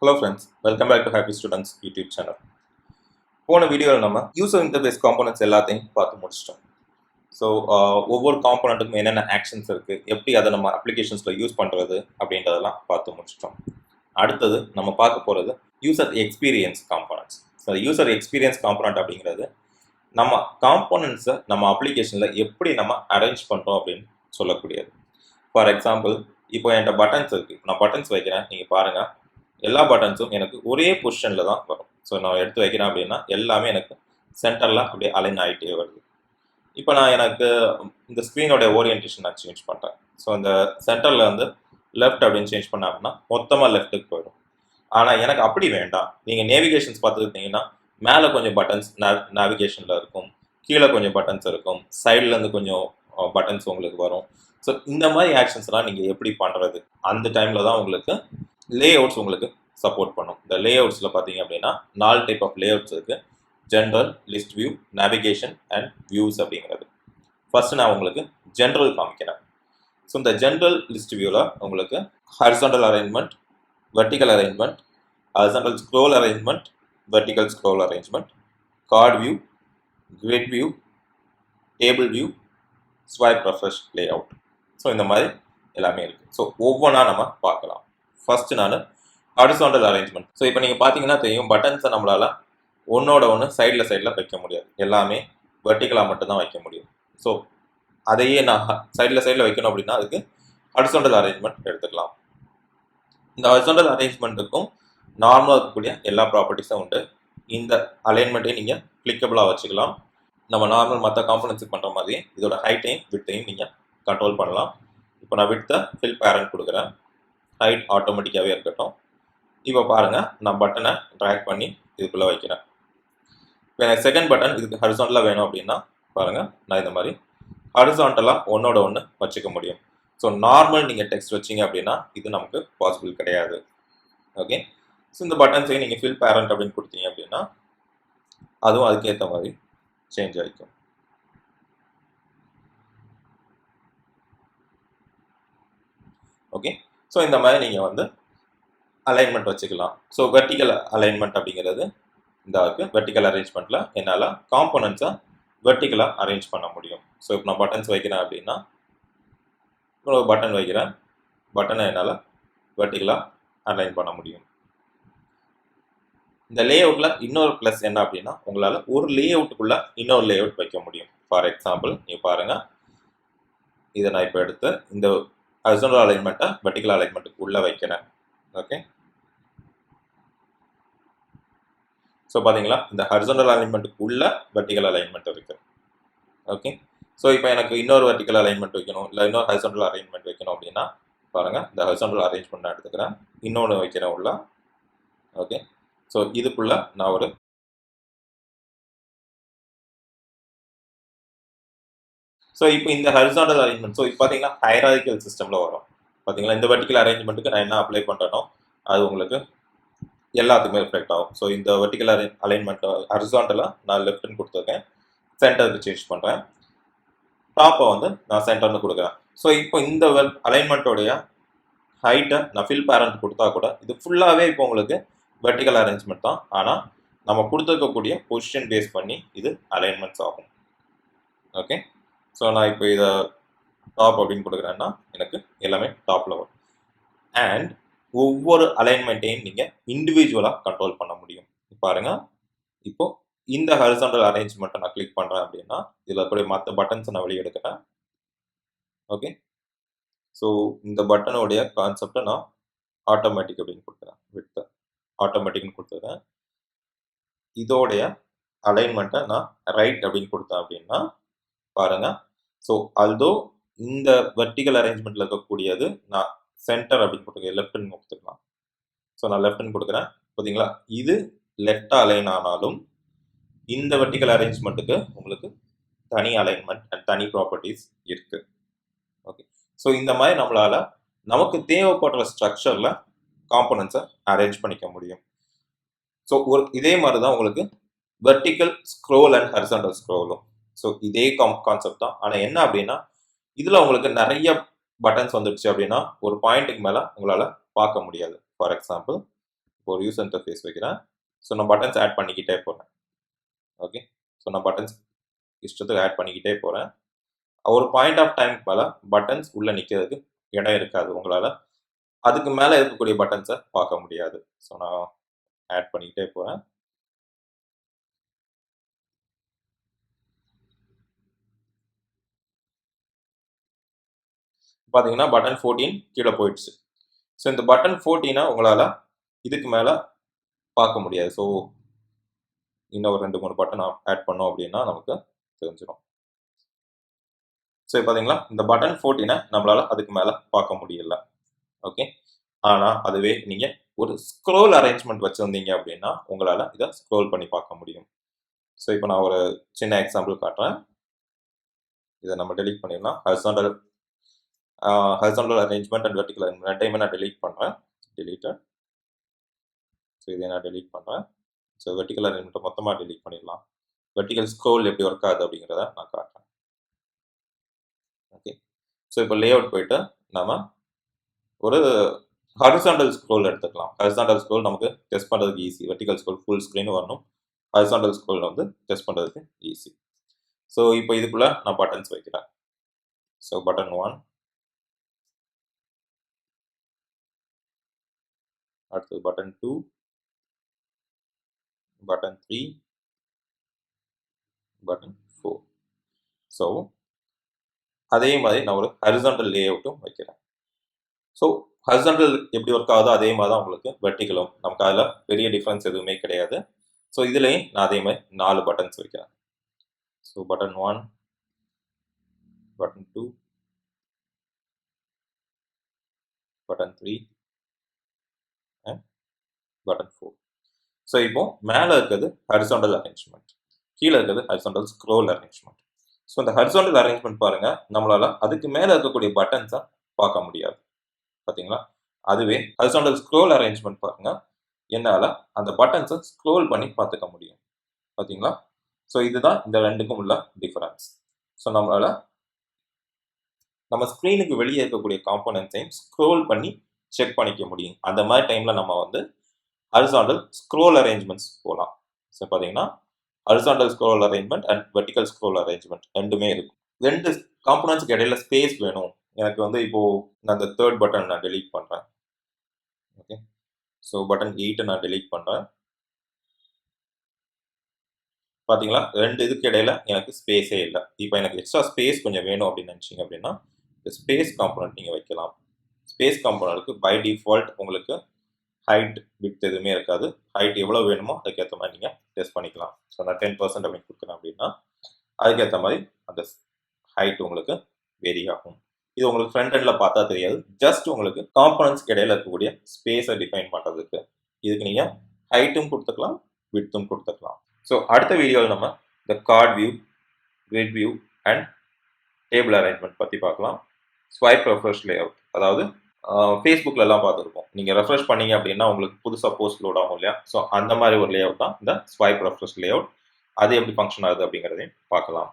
Hello friends, welcome back to Happystudents YouTube channel. போன வீடியோவில் நம்ம யூசர் இன்டர்ஃபேஸ் காம்போனன்ட்ஸ் எல்லாத்தையும் பார்த்து முடிச்சிட்டோம். ஸோ ஒவ்வொரு காம்போனண்ட்டுக்கும் என்னென்ன ஆக்ஷன்ஸ் இருக்குது, எப்படி அதை நம்ம அப்ளிகேஷன்ஸில் யூஸ் பண்ணுறது அப்படின்றதெல்லாம் பார்த்து முடிச்சிட்டோம். அடுத்தது நம்ம பார்க்க போகிறது user experience components. So user experience component அப்படிங்கிறது நம்ம காம்போனன்ட்ஸை நம்ம அப்ளிகேஷனில் எப்படி நம்ம அரேஞ்ச் பண்ணுறோம் அப்படின்னு சொல்லக்கூடியது. ஃபார் எக்ஸாம்பிள், இப்போ என்கிட்ட பட்டன்ஸ் இருக்குது. நான் பட்டன்ஸ் வைக்கிறேன், நீங்கள் பாருங்கள், எல்லா பட்டன்ஸும் எனக்கு ஒரே பொசிஷனில் தான் வரும். ஸோ நான் எடுத்து வைக்கிறேன் அப்படின்னா எல்லாமே எனக்கு சென்டரில் அப்படியே அலைன் ஆகிட்டே வருது. இப்போ நான் எனக்கு இந்த ஸ்க்ரீனோட ஓரியன்டேஷன் நான் சேஞ்ச் பண்ணுறேன். ஸோ இந்த சென்டரில் வந்து லெஃப்ட் அப்படின்னு சேஞ்ச் பண்ண அப்படின்னா மொத்தமாக லெஃப்ட்டுக்கு போயிடும். ஆனால் எனக்கு அப்படி வேண்டாம். நீங்கள் நேவிகேஷன்ஸ் பார்த்துக்கிட்டிங்கன்னா மேலே கொஞ்சம் பட்டன்ஸ் நேவிகேஷனில் இருக்கும், கீழே கொஞ்சம் பட்டன்ஸ் இருக்கும், சைட்லேருந்து கொஞ்சம் பட்டன்ஸ் உங்களுக்கு வரும். ஸோ இந்த மாதிரி ஆக்ஷன்ஸ்லாம் நீங்கள் எப்படி பண்ணுறது, அந்த டைமில் தான் உங்களுக்கு லே அவுட்ஸ் உங்களுக்கு சப்போர்ட் பண்ணும். இந்த லே அவுட்ஸில் பார்த்தீங்க அப்படின்னா 4 டைப் ஆஃப் லே அவுட்ஸ் இருக்குது. General, list view, navigation and views அப்படிங்கிறது. ஃபர்ஸ்ட் நான் உங்களுக்கு ஜென்ரல் காமிக்கிறேன். ஸோ இந்த ஜென்ரல் லிஸ்ட் வியூவில் உங்களுக்கு horizontal arrangement, vertical arrangement, horizontal scroll arrangement, vertical scroll arrangement, card view, grid view, table view, swipe refresh lay out. So இந்த மாதிரி எல்லாமே இருக்குது. ஸோ ஒவ்வொன்றா நம்ம பார்க்கலாம். ஃபர்ஸ்ட் நான் ஹாரிசாண்டல் அரேஞ்ச்மெண்ட். ஸோ இப்போ நீங்கள் பார்த்தீங்கன்னா தெரியும், பட்டன்ஸை நம்மளால் ஒன்றோட ஒன்று சைடில் வைக்க முடியாது. எல்லாமே வெர்டிக்கலாக மட்டும்தான் வைக்க முடியும். ஸோ அதையே நான் சைடில் வைக்கணும் அப்படின்னா அதுக்கு ஹாரிசாண்டல் அரேஞ்ச்மெண்ட் எடுத்துக்கலாம். இந்த ஹாரிசாண்டல் அரேஞ்ச்மெண்ட்டுக்கும் நார்மலாக இருக்கக்கூடிய எல்லா ப்ராப்பர்ட்டிஸும் உண்டு. இந்த அலைன்மெண்ட்டையும் நீங்கள் கிளிக்கபிளாக வச்சுக்கலாம். நம்ம நார்மல் மற்ற காம்பனன்ஸுக்கு பண்ணுற மாதிரி இதோட ஹைட்டையும் விட்டையும் நீங்கள் கண்ட்ரோல் பண்ணலாம். இப்போ நான் விட்த்தை ஃபில் பேரண்ட் கொடுக்குறேன். ஹைட் ஆட்டோமேட்டிக்காகவே இருக்கட்டும். இப்போ பாருங்கள், நான் பட்டனை ட்ராக் பண்ணி இதுக்குள்ளே வைக்கிறேன். இப்போ எனக்கு செகண்ட் பட்டன் இதுக்கு ஹரிசாண்டலாக வேணும் அப்படின்னா பாருங்கள், நான் இந்த மாதிரி ஹரிசாண்டலாக ஒன்றோட ஒன்று வச்சுக்க முடியும். ஸோ நார்மல் நீங்கள் டெக்ஸ்ட் வச்சிங்க அப்படின்னா இது நமக்கு பாசிபிள் கிடையாது. ஓகே, ஸோ இந்த பட்டன்ஸையும் நீங்கள் ஃபில் பேரண்ட் அப்படின்னு கொடுத்தீங்க அப்படின்னா அதுவும் அதுக்கேற்ற மாதிரி சேஞ்ச் ஆகிக்கும். ஓகே, ஸோ இந்த மாதிரி நீங்கள் வந்து அலைன்மெண்ட் வச்சுக்கலாம். ஸோ வெர்டிக்கல் அலைன்மெண்ட் அப்படிங்கிறது இந்த வெர்டிக்கல் அரேஞ்ச்மெண்ட்டில் என்னால் காம்போனன்ட்ஸை வெர்டிக்கலாக அரேஞ்ச் பண்ண முடியும். ஸோ இப்போ நான் பட்டன்ஸ் வைக்கிறேன் அப்படின்னா ஒரு பட்டன் வைக்கிறேன், பட்டனை என்னால் வெர்டிக்கலாக அலைன் பண்ண முடியும். இந்த லே அவுட்டில் இன்னொரு ப்ளஸ் என்ன அப்படின்னா உங்களால் ஒரு லே அவுட்டுக்குள்ளே இன்னொரு லே அவுட் வைக்க முடியும். ஃபார் எக்ஸாம்பிள், நீங்கள் பாருங்கள், இதை நான் இப்போ எடுத்து இந்த ஹரிசாண்டல் அலைன்மெண்ட்டை வெர்டிக்கல் அலைன்மெண்ட்டுக்கு உள்ளே வைக்கிறேன். ஓகே, ஸோ பார்த்தீங்களா, இந்த ஹரிசாண்டல் அலைன்மெண்ட்டுக்கு உள்ள வெர்டிக்கல் அலைன்மெண்ட் இருக்குது. ஓகே, ஸோ இப்போ எனக்கு இன்னொரு வெர்டிக்கல் அலைன்மெண்ட் வைக்கணும், இல்லை இன்னொரு ஹரிசாண்டல் அரேஞ்ச்மெண்ட் வைக்கணும் அப்படின்னா பாருங்கள், இந்த ஹரிசாண்டல் அரேஞ்ச்மெண்ட் நான் எடுத்துக்கிறேன், இன்னொன்று வைக்கிறேன் உள்ள. ஓகே, ஸோ இதுக்குள்ள நான் ஒரு இப்போ இந்த ஹரிசாண்டல் அரேஞ்ச்மெண்ட், ஸோ இப்போ பார்த்தீங்கன்னா ஹைரார்கிக்கல் சிஸ்டமில் வரும். பார்த்தீங்களா, இந்த வெர்டிக்கல் அரேஞ்ச்மெண்ட்டுக்கு நான் என்ன அப்ளை பண்ணுறேனோ அது உங்களுக்கு எல்லாத்துக்குமே ரிஃப்ளெக்ட் ஆகும். ஸோ இந்த வெர்டிக்கல் அலைன்மெண்ட் ஹரிசாண்டலாக நான் லெஃப்ட்னு கொடுத்துருக்கேன், சென்டருக்கு சேஞ்ச் பண்ணுறேன், டாப்பை வந்து நான் சென்டர்னு கொடுக்குறேன். ஸோ இப்போ இந்த அலைன்மெண்ட்டோடைய ஹைட்டை நான் ஃபில் பேரண்ட் கொடுத்தா கூட இது ஃபுல்லாகவே இப்போ உங்களுக்கு வெர்டிக்கல் அரேஞ்ச்மெண்ட் தான். ஆனால் நம்ம கொடுத்துருக்கக்கூடிய பொசிஷன் பேஸ் பண்ணி இது அலைன்மெண்ட்ஸ் ஆகும். ஓகே, ஸோ நான் இப்போ இதை டாப் அப்படின்னு கொடுக்குறேன்னா எனக்கு எல்லாமே டாப்பில் வரும். அண்ட் ஒவ்வொரு அலைன்மெண்ட்டையும் நீங்கள் இண்டிவிஜுவலாக கண்ட்ரோல் பண்ண முடியும். பாருங்கள், இப்போ இந்த ஹரிசாண்டல் அரேஞ்ச்மெண்ட்டை நான் கிளிக் பண்ணுறேன் அப்படின்னா இதில் இருக்கக்கூடிய மற்ற பட்டன்ஸை நான் வெளியே எடுக்கிறேன். ஓகே, ஸோ இந்த பட்டனுடைய கான்செப்டை நான் ஆட்டோமேட்டிக் அப்படின்னு கொடுக்குறேன், விட்டு ஆட்டோமேட்டிக்னு கொடுத்துருக்கேன். இதோடைய அலைன்மெண்ட்டை நான் ரைட் அப்படின்னு கொடுத்தேன் அப்படின்னா பாருங்கள், ஸோ ஆல்தோ இந்த வெர்டிக்கல் அரேஞ்ச்மெண்ட்டில் இருக்கக்கூடியது நான் சென்டர் அப்படின்னு கொடுத்துருக்கேன், லெஃப்ட்னு கொடுத்துக்கலாம். ஸோ நான் லெஃப்ட்னு கொடுக்குறேன். பார்த்தீங்களா, இது லெஃப்டாக அலைன் ஆனாலும் இந்த வெர்டிக்கல் அரேஞ்ச்மெண்ட்டுக்கு உங்களுக்கு தனி அலைன்மெண்ட் அண்ட் தனி ப்ராப்பர்ட்டிஸ் இருக்குது. ஓகே, ஸோ இந்த மாதிரி நம்மளால் நமக்கு தேவைப்படுற ஸ்ட்ரக்சரில் காம்போனன்ட்ஸை அரேஞ்ச் பண்ணிக்க முடியும். ஸோ இதே மாதிரி தான் உங்களுக்கு வெர்டிக்கல் ஸ்க்ரோல் அண்ட் ஹரிசாண்டல் ஸ்க்ரோலும். ஸோ இதே கான்செப்ட் தான். ஆனால் என்ன அப்படின்னா இதில் உங்களுக்கு நிறைய பட்டன்ஸ் வந்துடுச்சு அப்படின்னா ஒரு பாயிண்ட்டுக்கு மேலே உங்களால் பார்க்க முடியாது. ஃபார் எக்ஸாம்பிள், ஒரு யூசர் இன்டர்ஃபேஸ் வைக்கிறேன். ஸோ நான் பட்டன்ஸ் ஆட் பண்ணிக்கிட்டே போகிறேன். ஓகே, ஸோ நான் பட்டன்ஸ் இஷ்டத்துக்கு ஆட் பண்ணிக்கிட்டே போகிறேன். ஒரு பாயிண்ட் ஆஃப் டைமுக்கு மேலே பட்டன்ஸ் உள்ளே நிற்கிறதுக்கு இடம் இருக்காது. உங்களால் அதுக்கு மேலே இருக்கக்கூடிய பட்டன்ஸை பார்க்க முடியாது. ஸோ நான் ஆட் பண்ணிக்கிட்டே போகிறேன். பார்த்தீங்கன்னா பட்டன் 14 கீழே போயிடுச்சு. ஸோ இந்த பட்டன் 14 உங்களால் இதுக்கு மேலே பார்க்க முடியாது. ஸோ இன்னும் ஒரு 2-3 பட்டன் ஆட் பண்ணோம் அப்படின்னா நமக்கு தெரிஞ்சிடும். ஸோ பார்த்தீங்களா, இந்த பட்டன் 14 நம்மளால் அதுக்கு மேலே பார்க்க முடியல. ஓகே, ஆனால் அதுவே நீங்கள் ஒரு ஸ்க்ரோல் அரேஞ்ச்மெண்ட் வச்சுருந்தீங்க அப்படின்னா உங்களால் இதை ஸ்க்ரோல் பண்ணி பார்க்க முடியும். ஸோ இப்போ நான் ஒரு சின்ன எக்ஸாம்பிள் காட்டுறேன். இதை நம்ம டெலீட் பண்ணிடலாம். Horizontal arrangement and vertical arrangement ரெண்டையுமே நான் டெலீட் பண்ணுறேன். டெலீட்டட். ஸோ இதை நான் டெலீட் பண்ணுறேன். ஸோ வெர்டிகல் அரேஞ்ச்மெண்ட்டை மொத்தமாக டெலீட் பண்ணிடலாம். வெர்டிகல் ஸ்க்ரோல் எப்படி ஒர்க் ஆகுது அப்படிங்கிறத நான் காட்டுறேன். ஓகே, ஸோ இப்போ லே அவுட் போயிட்டு நம்ம ஒரு ஹரிசாண்டல் ஸ்க்ரோல் எடுத்துக்கலாம். ஹரிசாண்டல் ஸ்க்ரோல் நமக்கு டெஸ்ட் பண்ணுறதுக்கு easy. Vertical scroll full screen வரணும். ஹரிசாண்டல் ஸ்க்ரோல் வந்து டெஸ்ட் பண்ணுறதுக்கு ஈஸி. ஸோ இப்போ இதுக்குள்ளே நான் பட்டன்ஸ் வைக்கிறேன். ஸோ பட்டன் 1, அடுத்தது பட்டன் 2, பட்டன் 3, பட்டன் 4. ஸோ அதே மாதிரி நான் ஒரு ஹரிசாண்டல் லே அவுட்டும் வைக்கிறேன். ஸோ ஹரிசாண்டல் எப்படி ஒர்க் ஆகுதோ அதே மாதிரி தான் உங்களுக்கு வெர்டிகலும். நமக்கு அதில் பெரிய டிஃப்ரென்ஸ் எதுவுமே கிடையாது. ஸோ இதுலேயும் நான் அதே மாதிரி 4 பட்டன்ஸ் வைக்கிறேன். So button 1, button 2, button 3 and button 4. So இப்போ மேலே இருக்கிறது ஹரிசாண்டல் அரேஞ்ச்மெண்ட், கீழே இருக்கிறது ஹரிசாண்டல் ஸ்க்ரோல் அரேஞ்ச்மெண்ட். ஸோ இந்த ஹரிசாண்டல் அரேஞ்ச்மெண்ட் பாருங்க, நம்மளால அதுக்கு மேலே இருக்கக்கூடிய பட்டன்ஸை பார்க்க முடியாது. பார்த்தீங்களா, அதுவே ஹரிசாண்டல் ஸ்க்ரோல் அரேஞ்ச்மெண்ட் பாருங்க, என்னால் அந்த பட்டன்ஸை ஸ்க்ரோல் பண்ணி பார்த்துக்க முடியும். பார்த்தீங்களா, ஸோ இதுதான் இந்த ரெண்டுக்கும் உள்ள டிஃபரன்ஸ். ஸோ நம்மளால நம்ம ஸ்க்ரீனுக்கு வெளியே இருக்கக்கூடிய காம்போனன்ட்ஸையும் ஸ்க்ரோல் பண்ணி செக் பண்ணிக்க முடியும். அந்த மாதிரி டைமில் நம்ம வந்து ஹரிசாண்டல் ஸ்க்ரோல் அரேஞ்ச்மெண்ட்ஸ் போகலாம். ஸோ பார்த்தீங்கன்னா horizontal scroll arrangement and vertical scroll arrangement ரெண்டுமே இருக்கும். ரெண்டு காம்போனன்ட்ஸ்க்கு இடையில ஸ்பேஸ் வேணும். எனக்கு வந்து இப்போது நான் இந்த 3rd பட்டன் நான் டெலீட் பண்ணுறேன். ஓகே, ஸோ பட்டன் 8 நான் டெலீட் பண்ணுறேன். பார்த்தீங்களா, ரெண்டு இதுக்கு இடையில எனக்கு ஸ்பேஸே இல்லை. இப்போ எனக்கு எக்ஸ்ட்ரா ஸ்பேஸ் கொஞ்சம் வேணும் அப்படின்னு நினச்சிங்க அப்படின்னா இந்த ஸ்பேஸ் காம்போனன்ட் நீங்கள் வைக்கலாம். ஸ்பேஸ் காம்போனன்ட்க்கு பை டிஃபால்ட் உங்களுக்கு ஹைட் வித் எதுவுமே இருக்காது. ஹைட் எவ்வளோ வேணுமோ அதுக்கேற்ற மாதிரி நீங்கள் டெஸ்ட் பண்ணிக்கலாம். ஸோ நான் 10% அப்படின்னு கொடுக்குறேன் அப்படின்னா அதுக்கேற்ற மாதிரி அந்த ஹைட் உங்களுக்கு வேரி ஆகும். இது உங்களுக்கு ஃப்ரண்ட் எண்டில் பார்த்தா தெரியாது. ஜஸ்ட் உங்களுக்கு காம்போனன்ட்ஸ்க்கு இடையில இருக்கக்கூடிய ஸ்பேஸை டிஃபைன் பண்ணுறதுக்கு இதுக்கு நீங்கள் ஹைட்டும் கொடுத்துக்கலாம், விட்த்தும் கொடுத்துக்கலாம். ஸோ அடுத்த வீடியோவில் நம்ம இந்த card view, grid view and table arrangement பற்றி பார்க்கலாம். ஸ்வைப் ரெஃப்ரெஷ் லே அவுட், அதாவது ஃபேஸ்புக்கிலலாம் பார்த்துருப்போம். நீங்கள் ரெஃப்ரெஷ் பண்ணீங்க அப்படின்னா உங்களுக்கு புதுசாக போஸ்ட் லோட் ஆகும் இல்லையா? ஸோ அந்த மாதிரி ஒரு லே அவுட் தான் இந்த ஸ்வைப் ரெஃப்ரெஷ் லே அவுட். அது எப்படி ஃபங்க்ஷன் ஆகுது அப்படிங்கிறதையும் பார்க்கலாம்.